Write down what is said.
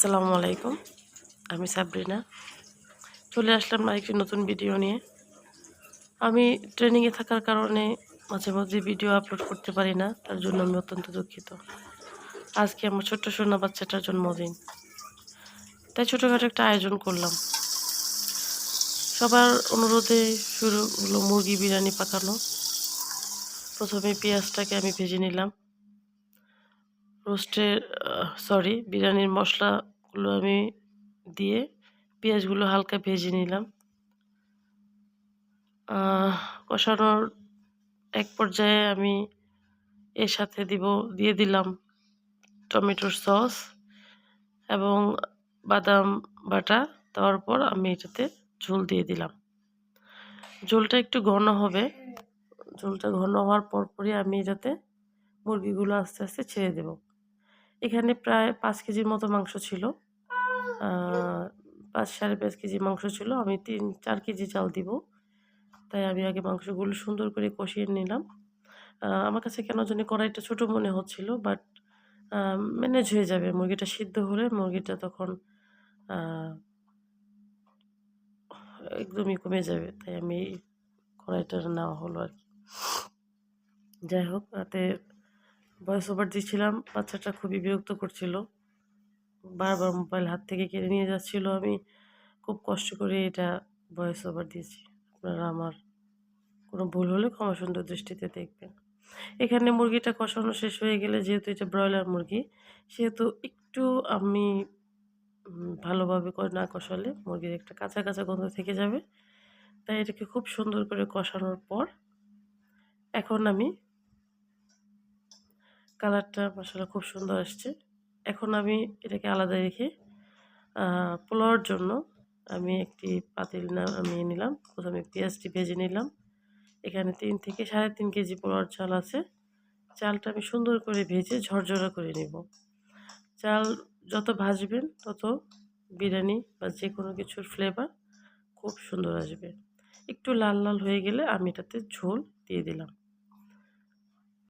আসসালামু আলাইকুম। আমি সাবরিনা। চলে আসলাম আরেকটি নতুন ভিডিও নিয়ে। আমি ট্রেনিংয়ে থাকার কারণে মাঝে মধ্যে ভিডিও আপলোড করতে পারি না। তার জন্য আমি অত্যন্ত দুঃখিত। আজকে আমার ছোট্ট সোনা বাচ্চাটার জন্মদিন। তাই ছোটখাটো একটা আয়োজন করলাম। সবার অনুরোধে শুরু হলো মুরগি বিরিয়ানি পাকানো। প্রথমে পেঁয়াজটাকে আমি ভেজে নিলাম। রোস্টের বিরিয়ানির মশলাগুলো আমি দিয়ে পেঁয়াজগুলো হালকা ভেজে নিলাম। কষানোর এক পর্যায়ে আমি এর সাথে দিয়ে দিলাম টমেটোর সস এবং বাদাম বাটা। দেওয়ার পর আমি এটাতে ঝোল দিয়ে দিলাম। ঝোলটা একটু ঘন হবে। ঝোলটা ঘন হওয়ার পরপরই আমি এটাতে মুরগিগুলো আস্তে আস্তে ছেড়ে দেব। এখানে প্রায় 5 কেজির মতো মাংস ছিল। 5-5.5 কেজি মাংস ছিল। আমি 3-4 কেজি চাল দিব। তাই আমি আগে মাংসগুলো সুন্দর করে কষিয়ে নিলাম। আমার কাছে কেন জানি কড়াইটা ছোট মনে হচ্ছিল, বাট ম্যানেজ হয়ে যাবে। মুরগিটা সিদ্ধ হলে মুরগিটা তখন আ একদমই কমে যাবে। তাই আমি কড়াইটা নেওয়া হলো আরকি। যাই হোক, রাতে ভয়েস ওভার দিচ্ছিলাম। বাচ্চাটা খুবই বিরক্ত করছিল। বারবার মোবাইল হাত থেকে কেড়ে নিয়ে যাচ্ছিল। আমি খুব কষ্ট করে এটা ভয়েস ওভার দিয়েছি। আপনারা আমার কোনো ভুল হলে ক্ষমা সুন্দর দৃষ্টিতে দেখবেন। এখানে মুরগিটা কষানো শেষ হয়ে গেলে, যেহেতু এটা ব্রয়লার মুরগি, সেহেতু একটু আমি ভালোভাবে না কষালে মুরগির একটা কাঁচা কাঁচা গন্ধ থেকে যাবে। তাই এটাকে খুব সুন্দর করে কষানোর পর এখন আমি কালারটা মাশাআল্লাহ খুব সুন্দর আসছে। এখন আমি এটাকে আলাদা রেখে পোলাওর জন্য আমি একটি পাতিল নিয়ে নিলাম। প্রথমে পেঁয়াজটি ভেজে নিলাম। এখানে 3 থেকে 3.5 কেজি পোলাওর চাল আছে। চালটা আমি সুন্দর করে ভেজে ঝরঝরা করে নেব। চাল যত ভাজবেন তত বিরিয়ানি বা যেকোনো কিছুর ফ্লেভার খুব সুন্দর আসবে। একটু লাল লাল হয়ে গেলে আমি এটাতে ঝোল দিয়ে দিলাম।